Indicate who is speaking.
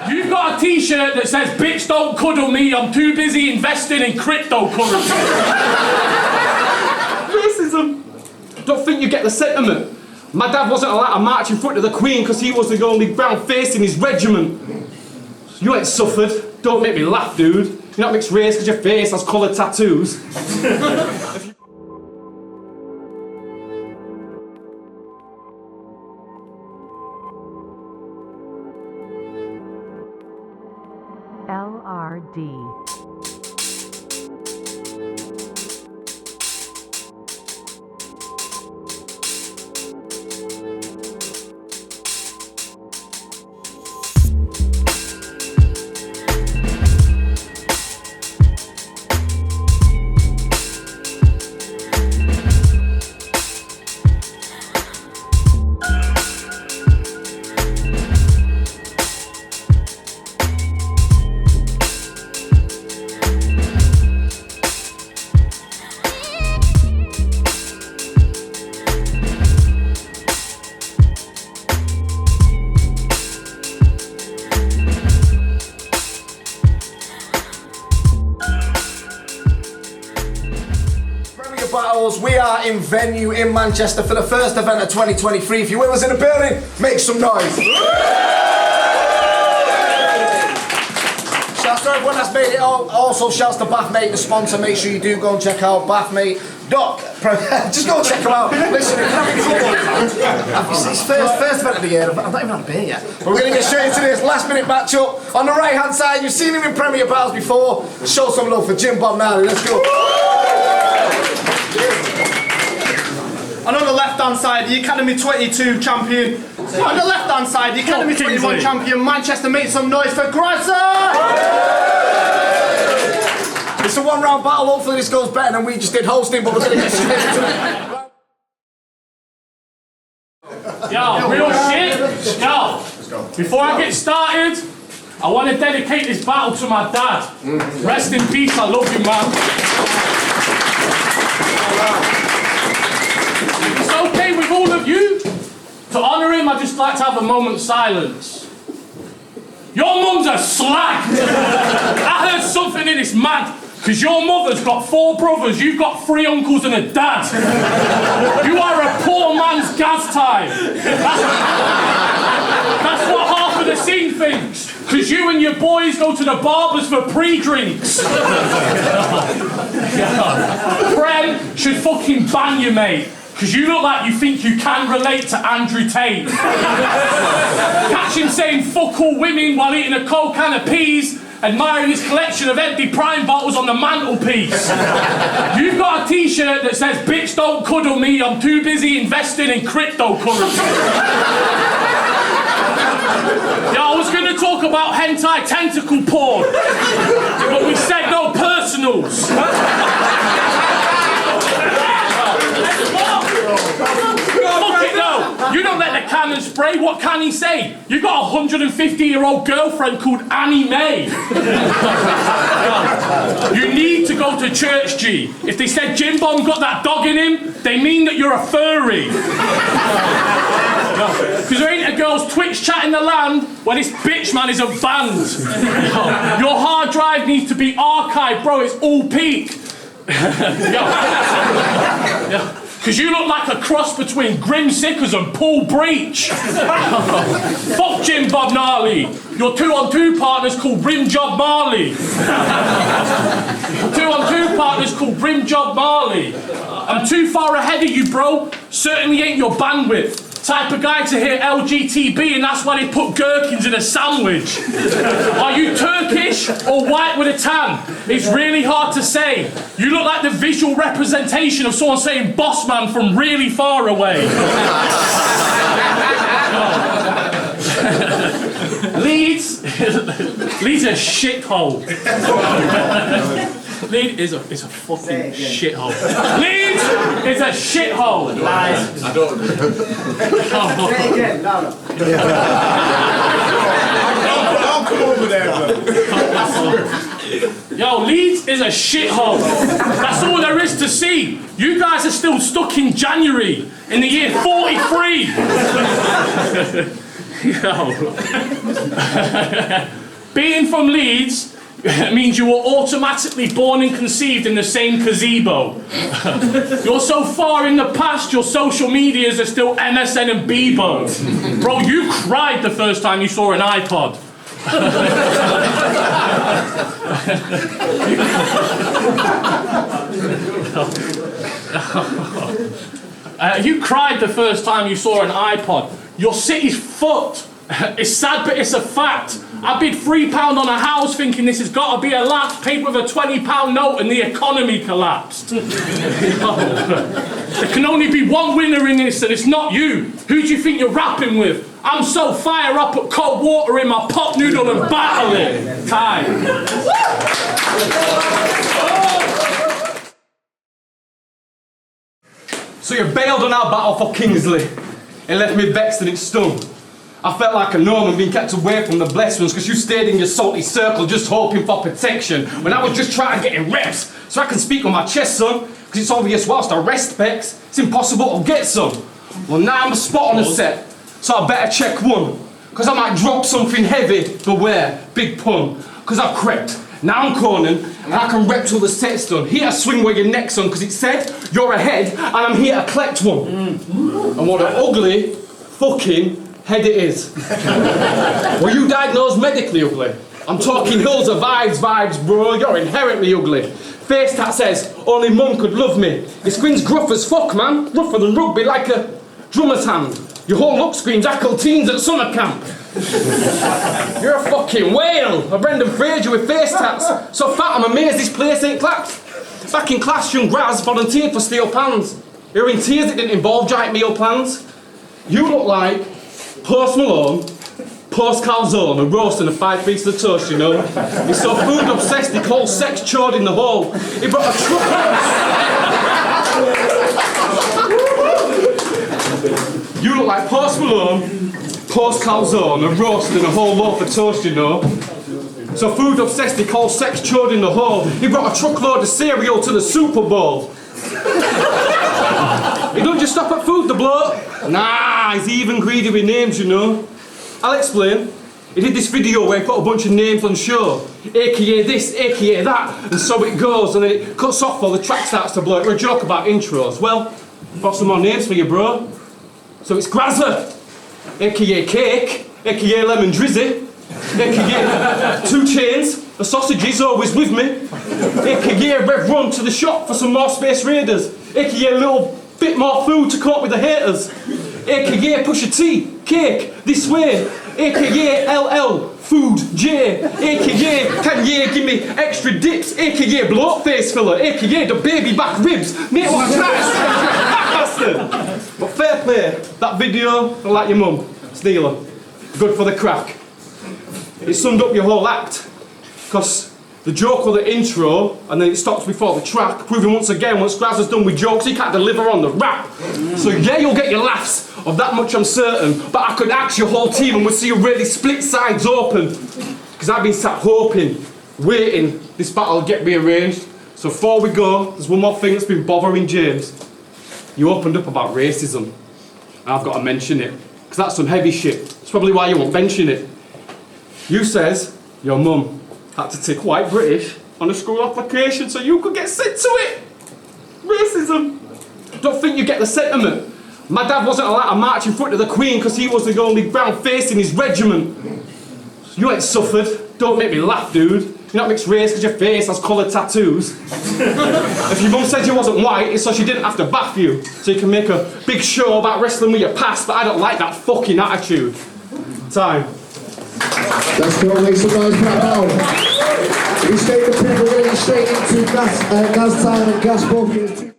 Speaker 1: You've got a t-shirt that says, bitch don't cuddle me, I'm too busy investing in cryptocurrency.
Speaker 2: Racism. Don't think you get the sentiment. My dad wasn't allowed to march in front of the Queen because he was the only brown face in his regiment. You ain't suffered. Don't make me laugh, dude. You're not mixed race because your face has coloured tattoos.
Speaker 3: LRD.
Speaker 4: We are in venue in Manchester for the first event of 2023. If you're with us in the building, make some noise. Shouts to everyone that's made it out. Also shouts to Bathmate, the sponsor. Make sure you do go and check out Bathmate. Just go and check them out. Listen, it's first event of the year. I've not even had a beer yet. But we're going to get straight into this last minute matchup. On the right hand side, you've seen him in Premier Battles before. Show some love for Jimbob Gnarly. Let's go.
Speaker 5: And on the left-hand side, the Academy 22 champion. On the left-hand side, the Academy 21 champion, Manchester. Make some noise for Grazza!
Speaker 4: It's a one-round battle. Hopefully this goes better than we just did hosting, but we're going to get straight into it.
Speaker 1: Yo, real shit. Yo, before I get started, I want to dedicate this battle to my dad. Rest in peace, I love you, man. If it's okay with all of you, to honour him, I'd just like to have a moment's silence. Your mum's a slag! I heard something in this mad, because your mother's got 4 brothers, you've got 3 uncles and a dad. You are a poor man's gas time. That's what half of the scene thinks. Because you and your boys go to the barbers for pre-drinks. Brent should fucking ban you, mate. Because you look like you think you can relate to Andrew Tate. Catch him saying fuck all women while eating a cold can of peas, admiring his collection of empty Prime bottles on the mantelpiece. You've got a t-shirt that says, bitch don't cuddle me, I'm too busy investing in cryptocurrency. Yeah, I was going to talk about hentai tentacle porn, but we said no personals. Fuck it, no. You don't let the cannon spray. What can he say? You've got a 150-year-old girlfriend called Annie Mae. You need to go to church, G. If they said Jimbob got that dog in him, they mean that you're a furry. Because there ain't a girl's Twitch chatting the land when this bitch man isn't banned. Your hard drive needs to be archived, bro. It's all peak. Because you look like a cross between Grim Sickers and Paul Breach. Fuck Jimbob Gnarly. Your 2-on-2 partner's called Rimjob Marley. 2-on-2 partner's called Rimjob Marley. I'm too far ahead of you, bro. Certainly ain't your bandwidth. Type of guy to hear LGTB and that's why they put gherkins in a sandwich. Are you Turkish or white with a tan? It's really hard to say. You look like the visual representation of someone saying boss man from really far away. Leeds a shithole. Leeds is a fucking shithole. Leeds is a shithole. Lies. I don't. Say again. No. Don't come over there, bro. Yo, Leeds is a shithole. That's all there is to see. You guys are still stuck in January in the year 43. Being from Leeds means you were automatically born and conceived in the same gazebo. You're so far in the past, your social medias are still MSN and Bebo. Bro, you cried the first time you saw an iPod. You cried the first time you saw an iPod. Your city's fucked. It's sad, but it's a fact. I bid £3 on a house thinking this has got to be a laugh, paid with a £20 note and the economy collapsed. There can only be one winner in this and it's not you. Who do you think you're rapping with? I'm so fire up at cold water in my pot noodle and battling. Time.
Speaker 2: So you bailed on our battle for Kingsley. It left me vexed and it stung. I felt like a Norman being kept away from the blessed ones because you stayed in your salty circle just hoping for protection when I was just trying to get in reps so I can speak on my chest, son, because it's obvious whilst I rest pecs, it's impossible to get some. Well, now I'm a spot on the set, so I better check one, because I might drop something heavy. Beware, big pun, because I've crept. Now I'm Conan, and I can rep till the set's done. Here I swing where your neck's on, because it said you're ahead, and I'm here to collect one. And what an ugly fucking head it is. Were you diagnosed medically ugly? I'm talking hills of vibes, bro. You're inherently ugly. Face tat says, only mum could love me. Your skin's gruff as fuck, man. Rougher than rugby, like a drummer's hand. Your whole look screams ackle teens at summer camp. You're a fucking whale. A Brendan Fraser with face tats. So fat I'm amazed this place ain't clapped. Back in class, young Grazza volunteered for steel pans. You're in tears, it didn't involve giant meal plans. You look like Post Malone, post calzone, a roast and a 5 pieces of toast, you know. He's so food obsessed he calls sex chode in the hole. He brought a truck. You look like Post Malone, post calzone, a roast and a whole loaf of toast, you know. So food obsessed he calls sex chode in the hole. He brought a truckload of cereal to the Super Bowl. He don't just stop at food, the bloke. Nah, he's even greedy with names, you know. I'll explain. He did this video where he put a bunch of names on show. AKA this, AKA that, and so it goes, and then it cuts off while the track starts to blow. We're a joke about intros. Well, I've got some more names for you, bro. So it's Grazza, AKA Cake, AKA Lemon Drizzy, AKA 2 Chains, the sausage is always with me, AKA Rev Run to the shop for some more Space Raiders, AKA a little bit more food to cope with the haters, AKA Pusha T, Cake, this way, AKA LL, Food, J, AKA can you give me extra dips, AKA bloat face filler, AKA the baby back ribs, mate what a nice bastard. But fair play, that video, like your mum, stealer, good for the crack. It summed up your whole act, because the joke or the intro, and then it stops before the track, proving once again once Grazza's done with jokes, he can't deliver on the rap. So yeah, you'll get your laughs, of that much I'm certain, but I could axe your whole team and we'd see you really split sides open. Because I've been sat hoping, waiting, this battle will get rearranged. So before we go, there's one more thing that's been bothering James. You opened up about racism, and I've got to mention it, because that's some heavy shit. It's probably why you won't mention it. You says your mum had to tick white British on a school application so you could get sent to it. Racism. Don't think you get the sentiment. My dad wasn't allowed to march in front of the Queen because he was the only brown face in his regiment. You ain't suffered. Don't make me laugh, dude. You're not mixed race because your face has coloured tattoos. If your mum said you wasn't white, it's so she didn't have to bath you. So you can make a big show about wrestling with your past, but I don't like that fucking attitude. Time.
Speaker 3: Let's go make some noise right now. We stay the people getting straight into gas time and gas booking.